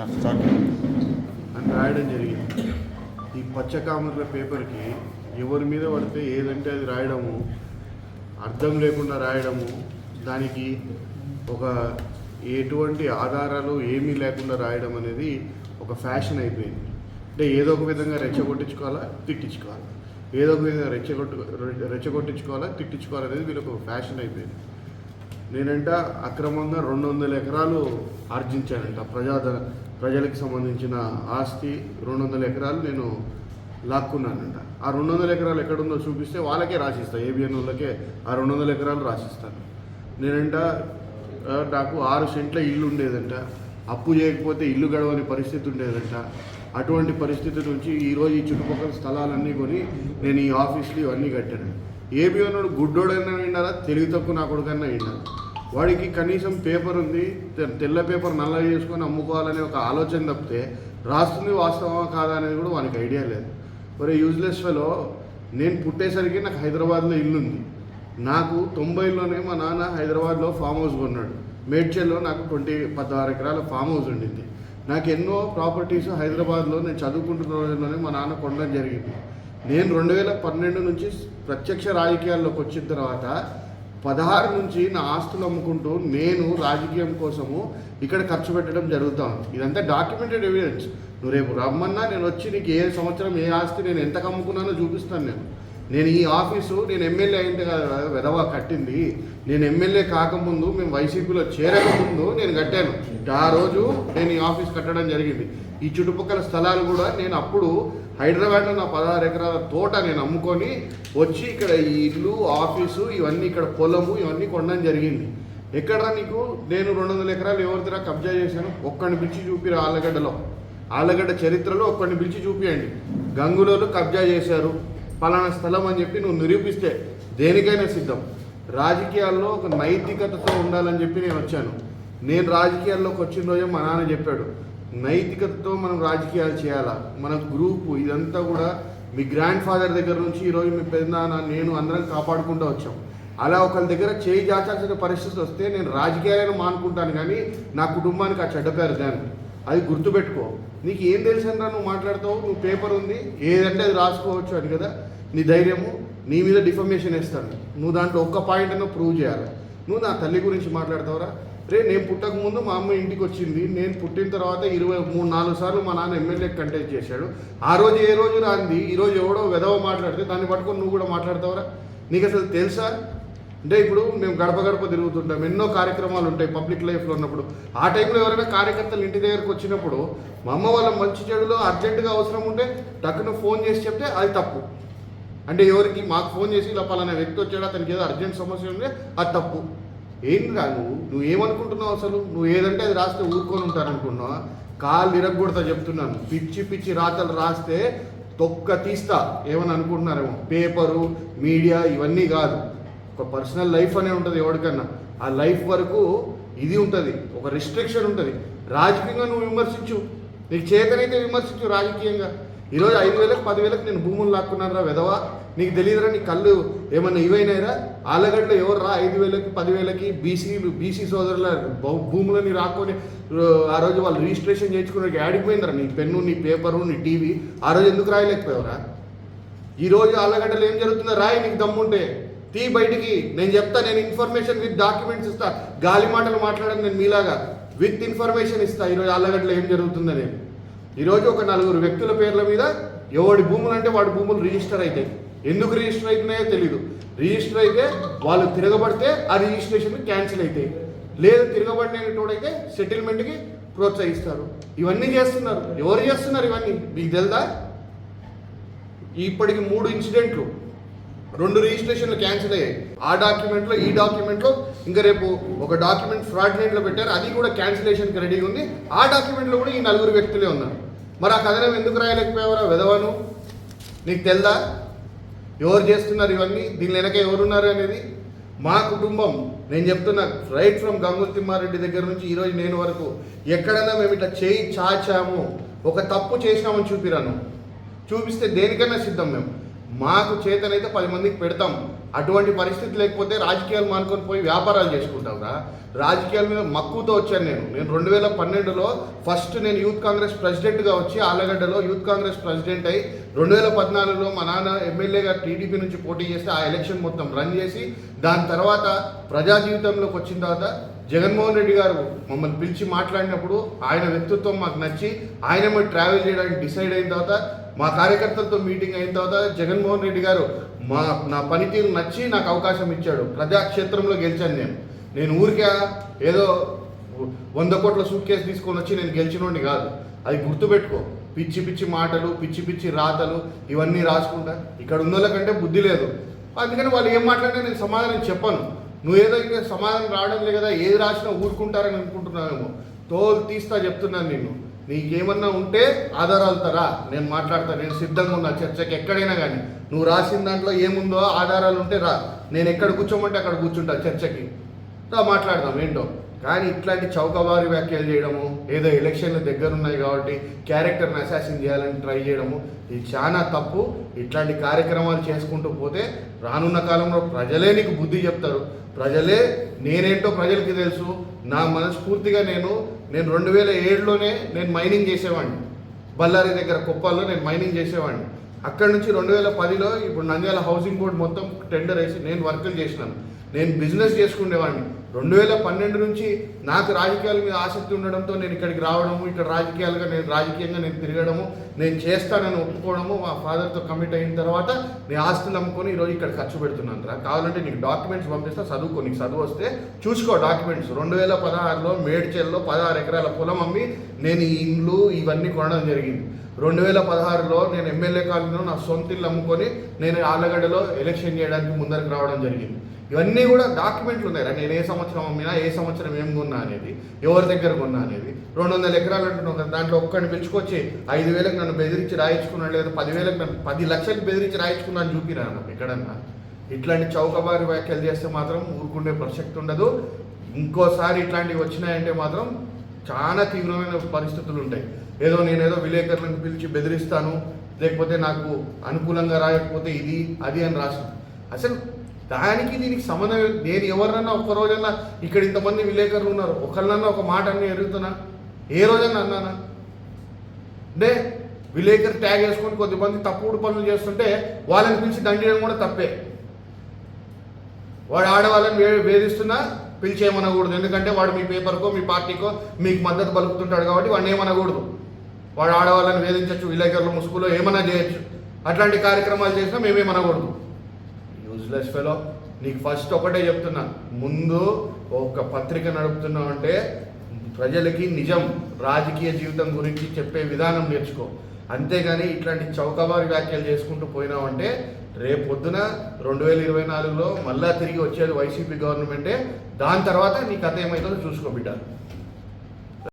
అని రాయడం జరిగింది. ఈ పచ్చకామర్ల పేపర్కి ఎవరి మీద పడితే ఏదంటే అది రాయడము, అర్థం లేకుండా రాయడము, దానికి ఒక ఎటువంటి ఆధారాలు ఏమీ లేకుండా రాయడం అనేది ఒక ఫ్యాషన్ అయిపోయింది. అంటే ఏదో ఒక విధంగా రెచ్చగొట్టించుకోవాలా, తిట్టించుకోవాలి, ఏదో ఒక విధంగా రెచ్చగొట్టించుకోవాలా, తిట్టించుకోవాలనేది వీళ్ళకి ఒక ఫ్యాషన్ అయిపోయింది. నేనంట అక్రమంగా 200 ఎకరాలు ఆర్జించానంట. ప్రజలకు సంబంధించిన ఆస్తి 200 ఎకరాలు నేను లాక్కున్నానంట. ఆ 200 ఎకరాలు ఎక్కడుందో చూపిస్తే వాళ్ళకే రాసిస్తాను, ఏబిఎన్ వాళ్ళకే ఆ 200 ఎకరాలు రాసిస్తాను. నేనంట నాకు 6 సెంట్ల ఇల్లు ఉండేదంట. అప్పు చేయకపోతే ఇల్లు గడవని పరిస్థితి ఉండేదంట. అటువంటి పరిస్థితి నుంచి ఈరోజు ఈ చుట్టుపక్కల స్థలాలన్నీ కొని నేను ఈ ఆఫీసులు ఇవన్నీ కట్టాను. ఏబిఎన్ వాడు గుడ్డోడైనా విండాలా, తెలివి తక్కువ నా కొడుకన్నా విండాలి. వాడికి కనీసం పేపర్ ఉంది, తెల్ల పేపర్ నల్ల చేసుకొని అమ్ముకోవాలనే ఒక ఆలోచన తప్పితే రాస్తుంది వాస్తవమా కాదా అనేది కూడా వానికి ఐడియా లేదు. మరి యూజ్లెస్ ఫెలో. నేను పుట్టేసరికి నాకు హైదరాబాద్లో ఇల్లు ఉంది. నాకు 90లోనే మా నాన్న హైదరాబాద్లో ఫామ్ హౌస్ కొన్నాడు. మేడ్చల్లో నాకు 16 ఎకరాల ఫామ్ హౌస్ ఉండింది. నాకు ఎన్నో ప్రాపర్టీస్ హైదరాబాద్లో నేను చదువుకుంటున్న రోజుల్లోనే మా నాన్న కొనడం జరిగింది. నేను 2012 నుంచి ప్రత్యక్ష రాజకీయాల్లోకి వచ్చిన తర్వాత 16 నుంచి నా ఆస్తులు అమ్ముకుంటూ నేను రాజకీయం కోసము ఇక్కడ ఖర్చు పెట్టడం జరుగుతూ ఉంది. ఇదంతా డాక్యుమెంటెడ్ ఎవిడెన్స్. నువ్వు రేపు రమ్మన్నా నేను వచ్చి నీకు ఏ సంవత్సరం ఏ ఆస్తి నేను ఎంత అమ్ముకున్నానో చూపిస్తాను. నేను ఈ ఆఫీసు నేను ఎమ్మెల్యే అయితే కదా వెధవా కట్టింది. నేను ఎమ్మెల్యే కాకముందు, మేము వైసీపీలో చేరకముందు నేను కట్టాను. ఆ రోజు నేను ఈ ఆఫీస్ కట్టడం జరిగింది. ఈ చుట్టుపక్కల స్థలాలు కూడా నేను అప్పుడు హైదరాబాద్లో నా 16 ఎకరాల తోట నేను అమ్ముకొని వచ్చి ఇక్కడ ఈ ఇల్లు, ఆఫీసు, ఇవన్నీ ఇక్కడ పొలము ఇవన్నీ కొనడం జరిగింది. ఎక్కడ నీకు నేను 200 ఎకరాలు ఎవరి దగ్గర కబ్జా చేశాను? ఒక్కడిని పిలిచి చూపిరా. ఆళ్ళగడ్డ చరిత్రలో ఒక్కడిని పిలిచి చూపియండి. గంగులోలు కబ్జా చేశారు పలానా స్థలం అని చెప్పి నువ్వు నిరూపిస్తే దేనికైనా సిద్ధం. రాజకీయాల్లో ఒక నైతికతతో ఉండాలని చెప్పి నేను వచ్చాను. నేను రాజకీయాల్లోకి వచ్చిన రోజే మా నాన్న చెప్పాడు, నైతికతతో మనం రాజకీయాలు చేయాలా. మన గ్రూపు ఇదంతా కూడా మీ గ్రాండ్ ఫాదర్ దగ్గర నుంచి ఈరోజు మీ పెద్దనాన్న నేను అందరం కాపాడుకుంటూ వచ్చాం. అలా ఒకరి దగ్గర చేయి జాచాల్సిన పరిస్థితి వస్తే నేను రాజకీయాలను మానుకుంటాను, కానీ నా కుటుంబానికి ఆ చెడ్డ పేరు దాన్ని. అది గుర్తుపెట్టుకో. నీకు ఏం తెలుసంరా నువ్వు మాట్లాడతావు? నువ్వు పేపర్ ఉంది ఏదంటే అది రాసుకోవచ్చు అని కదా నీ ధైర్యము. నీ మీద డిఫమేషన్ వేస్తాను. నువ్వు దాంట్లో ఒక్క పాయింట్ అన్న ప్రూవ్ చేయాలి. నువ్వు నా తల్లి గురించి మాట్లాడతావురా? నేను పుట్టక ముందు మా అమ్మ ఇంటికి వచ్చింది. నేను పుట్టిన తర్వాత 23-24 సార్లు మా నాన్న ఎమ్మెల్యే కంటెస్ట్ చేశాడు. ఆ రోజు ఏ రోజు రాంది ఈరోజు ఎవడో వెధవ మాట్లాడితే దాన్ని పట్టుకొని నువ్వు కూడా మాట్లాడతావురా? నీకు అసలు తెలుసా? అంటే ఇప్పుడు మేము గడప గడప తిరుగుతుంటాం, ఎన్నో కార్యక్రమాలు ఉంటాయి పబ్లిక్ లైఫ్లో ఉన్నప్పుడు. ఆ టైంలో ఎవరైనా కార్యకర్తలు ఇంటి దగ్గరకు వచ్చినప్పుడు మా అమ్మ వాళ్ళ మంచి చెడులో అర్జెంటుగా అవసరం ఉంటే టక్కున ఫోన్ చేసి చెప్తే అది తప్పు. అంటే ఎవరికి? మాకు ఫోన్ చేసి ఇలా పలానా వ్యక్తి వచ్చాడు, అతనికి ఏదో అర్జెంట్ సమస్య ఉంటే అది తప్పు. ఏంటిరా నువ్వు ఏమనుకుంటున్నావు? అసలు నువ్వు ఏదంటే అది రాస్తే ఊరుకొని ఉంటారనుకున్నావా? కాళ్ళు ఇరగకూడతా చెప్తున్నాను. పిచ్చి రాతలు రాస్తే తొక్క తీస్తా ఏమని అనుకుంటున్నారేమో. పేపరు, మీడియా ఇవన్నీ కాదు, ఒక పర్సనల్ లైఫ్ అనే ఉంటుంది ఎవరికన్నా. ఆ లైఫ్ వరకు ఇది ఉంటుంది, ఒక రిస్ట్రిక్షన్ ఉంటుంది. రాజకీయంగా నువ్వు విమర్శించు, నీకు చేతనైతే విమర్శించు రాజకీయంగా. ఈరోజు 5,000, 10,000 నేను భూములు లాక్కున్నారా వెధవా? నీకు తెలియదురా? నీ కళ్ళు ఏమన్నా ఇవైనాయిరా? ఆలగడ్డలో ఎవర్రా 5,000, 10,000 బీసీ సోదరుల భూములని రాకొని ఆ రోజు వాళ్ళు రిజిస్ట్రేషన్ చేయించుకునే ఆడిపోయిందిరా నీ పెన్ను, నీ పేపరు, నీ టీవీ. ఆ రోజు ఎందుకు రాయలేకపోయావురా? ఈరోజు ఆలగడ్డలో ఏం జరుగుతుందో రాయి, నీకు దమ్ముంటే తీ బయటికి. నేను చెప్తా, నేను ఇన్ఫర్మేషన్ విత్ డాక్యుమెంట్స్ ఇస్తా. గాలి మాటలు మాట్లాడను నేను మీలాగా, విత్ ఇన్ఫర్మేషన్ ఇస్తా. ఈరోజు ఆలగడ్డలో ఏం జరుగుతుందని. ఈరోజు ఒక 4 వ్యక్తుల పేర్ల మీద ఎవడి భూములు అంటే వాడి భూములు రిజిస్టర్ అవుతాయి. ఎందుకు రిజిస్టర్ అవుతున్నాయో తెలీదు. రిజిస్టర్ అయితే వాళ్ళు తిరగబడితే ఆ రిజిస్ట్రేషన్ క్యాన్సిల్ అవుతాయి, లేదు తిరగబడినటోడైతే సెటిల్మెంట్కి ప్రోత్సహిస్తారు. ఇవన్నీ చేస్తున్నారు. ఎవరు చేస్తున్నారు ఇవన్నీ మీకు తెలుదా? ఇప్పటికి 3 ఇన్సిడెంట్లు, 2 రిజిస్ట్రేషన్లు క్యాన్సిల్ అయ్యాయి. ఆ డాక్యుమెంట్లో, ఈ డాక్యుమెంట్లో, ఇంకా రేపు ఒక డాక్యుమెంట్ ఫ్రాడ్నెంట్లో పెట్టారు, అది కూడా క్యాన్సిలేషన్కి రెడీగా ఉంది. ఆ డాక్యుమెంట్లో కూడా ఈ 4 వ్యక్తులే ఉన్నారు. మరి ఆ కథనం ఎందుకు రాయలేకపోయావరా వెధవను? నీకు తెలుదా ఎవరు చేస్తున్నారు ఇవన్నీ? దీని వెనక ఎవరున్నారు అనేది? మా కుటుంబం. నేను చెప్తున్నా, రైట్ ఫ్రమ్ గంగుల తిమ్మారెడ్డి దగ్గర నుంచి ఈరోజు నేను వరకు ఎక్కడైనా మేము ఇట్లా చేయి చాచాము, ఒక తప్పు చేసినామని చూపిరాను, చూపిస్తే దేనికైనా సిద్ధం. మేము మాకు చేతనైతే 10 మందికి పెడతాం. అటువంటి పరిస్థితి లేకపోతే రాజకీయాలు మానుకొని పోయి వ్యాపారాలు చేసుకుంటాంరా. రాజకీయాల మీద మక్కువతో వచ్చాను నేను 2012లో ఫస్ట్ నేను యూత్ కాంగ్రెస్ ప్రెసిడెంట్గా వచ్చి ఆలగడ్డలో యూత్ కాంగ్రెస్ ప్రెసిడెంట్ అయ్యి 2014లో మా నాన్న ఎమ్మెల్యేగా టీడీపీ నుంచి పోటీ చేస్తే ఆ ఎలక్షన్ మొత్తం రన్ చేసి దాని తర్వాత ప్రజా జీవితంలోకి వచ్చిన తర్వాత జగన్మోహన్ రెడ్డి గారు మమ్మల్ని పిలిచి మాట్లాడినప్పుడు ఆయన వ్యక్తిత్వం మాకు నచ్చి ఆయన మీద ట్రావెల్ చేయడానికి డిసైడ్ అయిన తర్వాత మా కార్యకర్తలతో మీటింగ్ అయిన తర్వాత జగన్మోహన్ రెడ్డి గారు నా పనితీరు నచ్చి నాకు అవకాశం ఇచ్చాడు. ప్రజాక్షేత్రంలో గెలిచాను నేను ఊరికే ఏదో 100 కోట్ల సూట్ కేసు తీసుకొని వచ్చి నేను గెలిచినోడిని కాదు. అది గుర్తుపెట్టుకో. పిచ్చి పిచ్చి మాటలు, పిచ్చి పిచ్చి రాతలు ఇవన్నీ రాసుకుంటా. ఇక్కడ ఉన్న వాళ్ళకంటే బుద్ధి లేదు. అందుకని వాళ్ళు ఏం మాట్లాడినా నేను సమాధానం చెప్పను. నువ్వేదో ఇంకా సమాధానం రావడం లేదు కదా, ఏది రాసినా ఊరుకుంటారని అనుకుంటున్నావేమో. తోలు తీస్తా చెప్తున్నాను నిన్ను. నీకేమన్నా ఉంటే ఆధారాలు తరా, నేను మాట్లాడతా. నేను సిద్ధంగా ఉన్నా చర్చకి ఎక్కడైనా కానీ. నువ్వు రాసిన దాంట్లో ఏముందో ఆధారాలు ఉంటే రా, నేను ఎక్కడ కూర్చోమంటే అక్కడ కూర్చుంటా చర్చకి. మాట్లాడదాం ఏంటో. కానీ ఇట్లాంటి చౌకబారి వ్యాఖ్యలు చేయడము, ఏదో ఎలక్షన్లు దగ్గర ఉన్నాయి కాబట్టి క్యారెక్టర్ని అసాసిన్ చేయాలని ట్రై చేయడము, ఇది చాలా తప్పు. ఇట్లాంటి కార్యక్రమాలు చేసుకుంటూ పోతే రానున్న కాలంలో ప్రజలే నీకు బుద్ధి చెప్తారు. ప్రజలే నేనేంటో ప్రజలకి తెలుసు. నా మనస్ఫూర్తిగా నేను 2007లోనే నేను మైనింగ్ చేసేవాడిని. బళ్ళారి దగ్గర కుప్పాల్లో నేను మైనింగ్ చేసేవాడిని. అక్కడి నుంచి 2010లో ఇప్పుడు నంద్యాల హౌసింగ్ బోర్డు మొత్తం టెండర్ వేసి నేను వర్కులు చేసినాను. నేను బిజినెస్ చేసుకునేవాడిని. 2012 నుంచి నాకు రాజకీయాల మీద ఆసక్తి ఉండడంతో నేను ఇక్కడికి రావడము, ఇక్కడ రాజకీయంగా నేను తిరగడము, నేను చేస్తానని ఒప్పుకోవడము, మా ఫాదర్తో కమిట్ అయిన తర్వాత నేను ఆస్తులు అమ్ముకొని ఈరోజు ఇక్కడ ఖర్చు పెడుతున్నాను రా. కావాలంటే నీకు డాక్యుమెంట్స్ పంపిస్తా, చదువుకో. నీకు చదువు వస్తే చూసుకో డాక్యుమెంట్స్. 2016లో మేడ్చల్లో 16 ఎకరాల పొలం అమ్మి నేను ఈ ఇండ్లు ఇవన్నీ కొనడం జరిగింది. 2016లో నేను ఎమ్మెల్యే కాలనీలో నా సొంత ఇల్లు అమ్ముకొని నేను ఆలగడ్డలో ఎలక్షన్ చేయడానికి ముందరకు రావడం జరిగింది. ఇవన్నీ కూడా డాక్యుమెంట్లు ఉన్నాయి. నేను ఏ సంవత్సరం అమ్మినా, ఏ సంవత్సరం ఏం కొన్నా అనేది, ఎవరి దగ్గర కొన్నా అనేది. 200 ఎకరాలు అంటున్నాను. దాంట్లో ఒక్కడిని పిలుచుకొచ్చి 5,000కి నన్ను బెదిరించి రాయించుకున్నాను, లేదా 10,000కి నన్ను 10 లక్షలకు బెదిరించి రాయించుకున్నాను చూపిరా నాకు ఎక్కడన్నా. ఇట్లాంటి చౌకబారి వ్యాఖ్యలు చేస్తే మాత్రం ఊరుకుండే ప్రసక్తి ఉండదు. ఇంకోసారి ఇట్లాంటివి వచ్చినాయంటే మాత్రం చాలా తీవ్రమైన పరిస్థితులు ఉంటాయి. నేనేదో విలేకరులను పిలిచి బెదిరిస్తాను, లేకపోతే నాకు అనుకూలంగా రాయకపోతే ఇది అది అని రాస్తాను. అసలు దానికి దీనికి సంబంధం. నేను ఎవరినన్నా ఒక్కరోజన్నా ఇక్కడ ఇంతమంది విలేకరులు ఉన్నారు, ఒకళ్ళన్నా ఒక మాట అన్నీ ఎరుగుతున్నా? ఏ రోజన్నా అన్నానా? అంటే విలేకరు ట్యాగ్ వేసుకొని కొద్దిమంది తప్పుడు పనులు చేస్తుంటే వాళ్ళని పిలిచి దండేయడం కూడా తప్పే. వాడు ఆడవాళ్ళని వేధిస్తున్నా పిలిచేయమనకూడదు. ఎందుకంటే వాడు మీ పేపర్కో మీ పార్టీకో మీకు మద్దతు పలుకుతుంటాడు కాబట్టి వాడిని ఏమనకూడదు. వాడు ఆడవాళ్ళని వేధించవచ్చు, విలేకరులు ముసుగులో ఏమైనా చేయొచ్చు. అట్లాంటి కార్యక్రమాలు చేసినా మేమేమనకూడదు. Useless fellow. నీకు ఫస్ట్ ఒకటే చెప్తున్నా, ముందు ఒక పత్రిక నడుపుతున్నావు అంటే ప్రజలకి నిజం రాజకీయ జీవితం గురించి చెప్పే విధానం నేర్చుకో. అంతేగాని ఇట్లాంటి చౌకబారి వ్యాఖ్యలు చేసుకుంటూ పోయినావంటే రేపు పొద్దున 2024లో మళ్ళా తిరిగి వచ్చేది వైసీపీ గవర్నమెంటే. దాని తర్వాత నీ కథ ఏమైతుందో చూసుకో బిడ్డ.